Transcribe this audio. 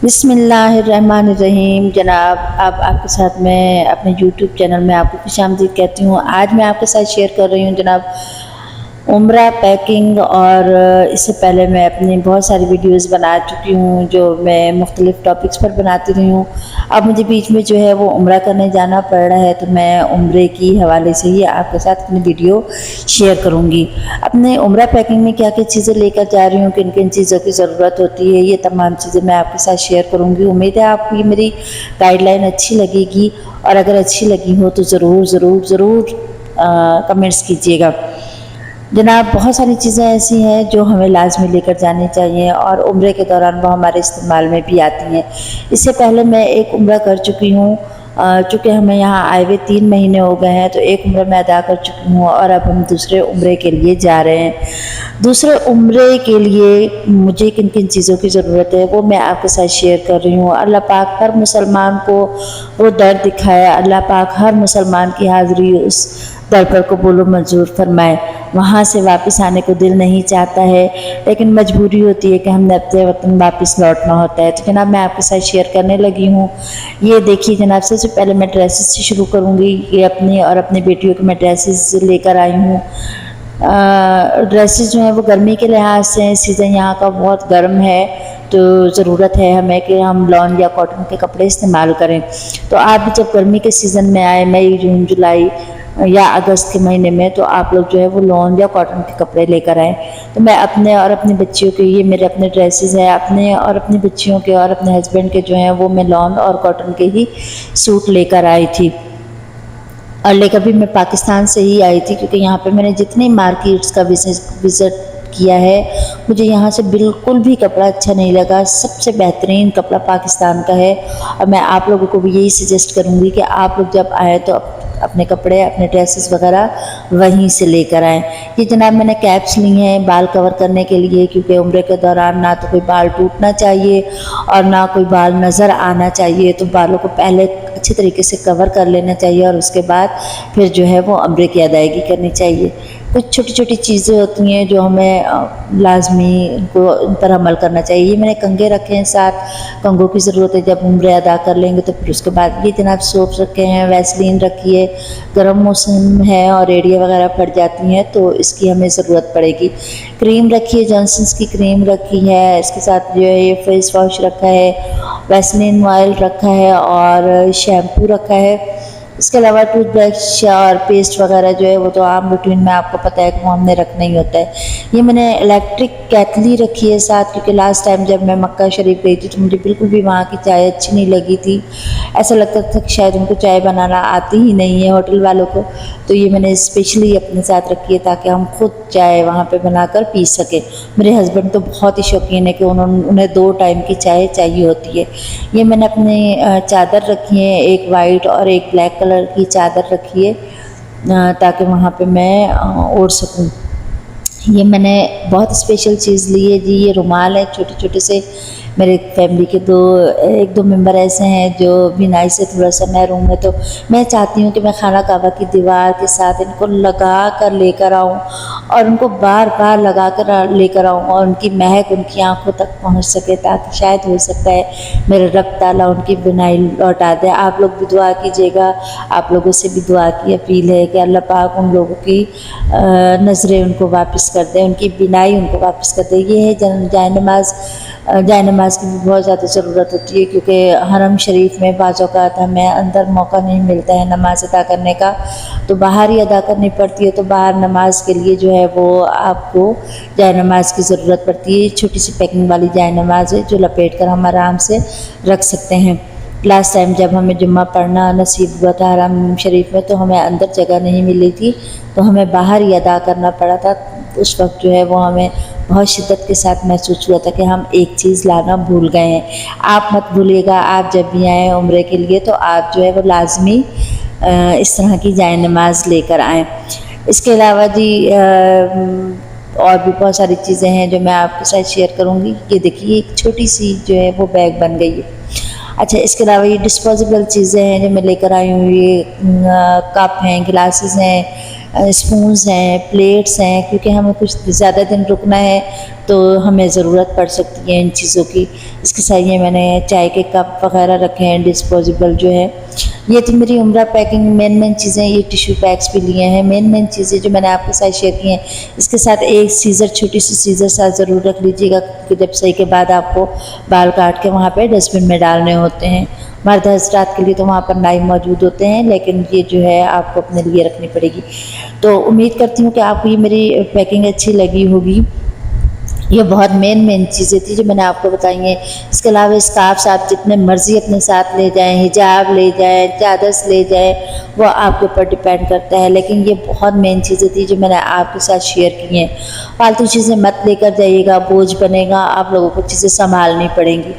बिस्मिल्लाहिर्रहमानिर्रहीम। जनाब, अब आपके साथ मैं अपने यूट्यूब चैनल में आपको खुशामदीद कहती हूँ। आज मैं आपके साथ शेयर कर रही हूँ जनाब उम्रा पैकिंग। और इससे पहले मैं अपनी बहुत सारी वीडियोस बना चुकी हूँ जो मैं मुख्तलिफ़ टॉपिक्स पर बनाती रही हूँ। अब मुझे बीच में जो है वो उम्रा करने जाना पड़ रहा है, तो मैं उम्रे की हवाले से ही आपके साथ अपनी वीडियो शेयर करूँगी। अपने उम्रा पैकिंग में क्या क्या चीज़ें लेकर जा रही हूँ, किन किन चीज़ों की ज़रूरत होती है, ये तमाम चीज़ें मैं आपके साथ शेयर करूँगी। उम्मीद है आपको ये मेरी गाइडलाइन अच्छी लगेगी, और अगर अच्छी लगी हो तो ज़रूर ज़रूर ज़रूर कमेंट्स कीजिएगा। जनाब, बहुत सारी चीज़ें ऐसी हैं जो हमें लाजमी लेकर जानी चाहिए और उम्रे के दौरान वो हमारे इस्तेमाल में भी आती हैं। इससे पहले मैं एक उम्रा कर चुकी हूँ। चूँकि हमें यहाँ आए हुए 3 महीने हो गए हैं, तो एक उम्रा मैं अदा कर चुकी हूँ और अब हम दूसरे उम्रे के लिए जा रहे हैं। दूसरे उम्रे के लिए मुझे किन किन चीज़ों की ज़रूरत है वो मैं आपके साथ शेयर कर रही हूँ। अल्लाह पाक हर मुसलमान को वो दर दिखाए, अल्लाह पाक हर मुसलमान की हाज़िरी उस दर पर कबूल मंजूर फरमाए। वहाँ से वापस आने को दिल नहीं चाहता है, लेकिन मजबूरी होती है कि हमने अपने वतन वापस लौटना होता है। तो जनाब, मैं आपके साथ शेयर करने लगी हूँ। ये देखिए जनाब, सबसे पहले मैं ड्रेसेस से शुरू करूँगी। ये अपनी और अपनी बेटियों के मैं ड्रेसेस लेकर आई हूँ। ड्रेसेस जो हैं वो गर्मी के लिहाज से सीज़न यहाँ का बहुत गर्म है, तो ज़रूरत है हमें कि हम लॉन या कॉटन के कपड़े इस्तेमाल करें। तो आप भी जब गर्मी के सीज़न में आए, मई जून जुलाई या अगस्त के महीने में, तो आप लोग जो है वो लॉन या कॉटन के कपड़े लेकर आएँ। तो मैं अपने और अपनी बच्चियों के, ये मेरे अपने ड्रेसेस हैं, अपने और अपनी बच्चियों के और अपने हस्बैंड के जो हैं वो मैं लॉन और कॉटन के ही सूट लेकर आई थी। और लेकर भी मैं पाकिस्तान से ही आई थी, क्योंकि यहाँ पे मैंने जितनी मार्केट्स का विज़िट किया है, मुझे यहाँ से बिल्कुल भी कपड़ा अच्छा नहीं लगा। सबसे बेहतरीन कपड़ा पाकिस्तान का है, और मैं आप लोगों को भी यही सजेस्ट करूँगी कि आप लोग जब आए तो अपने कपड़े, अपने ड्रेसेस वगैरह वहीं से लेकर आएँ। ये जनाब मैंने कैप्स ली हैं बाल कवर करने के लिए, क्योंकि उम्रे के दौरान ना तो कोई बाल टूटना चाहिए और ना कोई बाल नज़र आना चाहिए। तो बालों को पहले अच्छे तरीके से कवर कर लेना चाहिए और उसके बाद फिर जो है वो उम्रे की अदायगी करनी चाहिए। कुछ छोटी छोटी चीज़ें होती हैं जो हमें लाजमी उन पर अमल करना चाहिए। ये मैंने कंघे रखे हैं, साथ कंघों की ज़रूरत है। जब उम्रे अदा कर लेंगे तो फिर उसके बाद ये जनाब सोप्स रखे हैं, वैसलीन रखी है। गर्म मौसम है और एड़ियाँ वगैरह फट जाती हैं तो इसकी हमें ज़रूरत पड़ेगी। क्रीम रखी है, जॉनसन्स की क्रीम रखी है। इसके साथ जो है ये फेस वॉश रखा है, वैसलीन ऑयल रखा है और शैम्पू रखा है। इसके अलावा टूथब्रश और पेस्ट वगैरह जो है वो तो आम रूटीन में आपको पता है कि वो हमने रखना ही होता है। ये मैंने इलेक्ट्रिक केतली रखी है साथ, क्योंकि लास्ट टाइम जब मैं मक्का शरीफ गई थी तो मुझे बिल्कुल भी वहाँ की चाय अच्छी नहीं लगी थी। ऐसा लगता था कि शायद उनको चाय बनाना आती ही नहीं है होटल वालों को। तो ये मैंने स्पेशली अपने साथ रखी है ताकि हम खुद चाय वहाँ पे बनाकर पी सकें। मेरे हस्बैंड तो बहुत ही शौकीन है कि उन्हें 2 टाइम की चाय चाहिए होती है। ये मैंने अपनी चादर रखी है, एक वाइट और एक ब्लैक कलर की चादर रखी है ताकि वहाँ पे मैं ओढ़ सकूँ। ये मैंने बहुत स्पेशल चीज़ ली है जी, ये रुमाल है छोटे छोटे से। मेरे फैमिली के 1-2 मेंबर ऐसे हैं जो बिनाई से थोड़ा सा महरूम है, तो मैं चाहती हूँ कि मैं खाना काबा की दीवार के साथ इनको लगा कर लेकर आऊँ और उनको बार बार लगा कर लेकर आऊँ और उनकी महक उनकी आंखों तक पहुँच सके, ताकि शायद हो सकता है मेरे रब ताला उनकी बिनाई लौटा दे। आप लोग भी दुआ कीजिएगा। आप लोगों से भी दुआ की अपील है कि अल्लाह पाक उन लोगों की नज़रें उनको वापस कर दे, उनकी बिनाई उनको वापस कर दे। ये है जाए नमाज की भी बहुत ज़्यादा ज़रूरत होती है, क्योंकि हरम शरीफ में बाज़ औक़ात हमें अंदर मौका नहीं मिलता है नमाज अदा करने का, तो बाहर ही अदा करनी पड़ती है। तो बाहर नमाज के लिए जो है वो आपको जाए नमाज की ज़रूरत पड़ती है। छोटी सी पैकिंग वाली जाए नमाज है जो लपेट कर हम आराम से रख सकते हैं। लास्ट टाइम जब हमें जुम्मा पढ़ना नसीब हुआ था हरम शरीफ में, तो हमें अंदर जगह नहीं मिली थी, तो हमें बाहर ही अदा करना पड़ा था। उस वक्त जो है वो हमें बहुत शिद्दत के साथ महसूस हुआ था कि हम एक चीज़ लाना भूल गए हैं। आप मत भूलिएगा, आप जब भी आएँ उम्रे के लिए तो आप जो है वो लाजमी इस तरह की जाए नमाज लेकर आएँ। इसके अलावा जी और भी बहुत सारी चीज़ें हैं जो मैं आपके साथ शेयर करूँगी। ये देखिए एक छोटी सी जो है वो बैग बन गई है। अच्छा, इसके अलावा ये डिस्पोजेबल चीज़ें हैं जो मैं लेकर आई हूँ। ये कप हैं, गिलासेस हैं, स्पून्स हैं, प्लेट्स हैं, क्योंकि हमें कुछ ज़्यादा दिन रुकना है तो हमें ज़रूरत पड़ सकती है इन चीज़ों की। इसके साथ ये मैंने चाय के कप वगैरह रखे हैं डिस्पोजेबल जो है। ये थी मेरी उम्रा पैकिंग मेन चीज़ें। ये टिश्यू पैक्स भी लिए हैं, मेन चीज़ें जो मैंने आपके साथ शेयर की हैं। इसके साथ एक सीज़र, छोटी सी सीज़र साथ ज़रूर रख लीजिएगा, क्योंकि जब सही के बाद आपको बाल काट के वहाँ पे डस्टबिन में डालने होते हैं। मर्द हज़रात के लिए तो वहाँ पर नाई मौजूद होते हैं, लेकिन ये जो है आपको अपने लिए रखनी पड़ेगी। तो उम्मीद करती हूँ कि आपको ये मेरी पैकिंग अच्छी लगी होगी। ये बहुत मेन चीज़ें थी जो मैंने आपको बताई हैं। इसके अलावा स्कार्फ्स आप जितने मर्ज़ी अपने साथ ले जाएं, हिजाब ले जाएं, चादर्स ले जाएं, वो आपके ऊपर डिपेंड करता है, लेकिन ये बहुत मेन चीज़ें थी जो मैंने आपके साथ शेयर की हैं। फालतू चीज़ें मत लेकर जाइएगा, बोझ बनेगा, आप लोगों को चीज़ें संभालनी पड़ेंगी।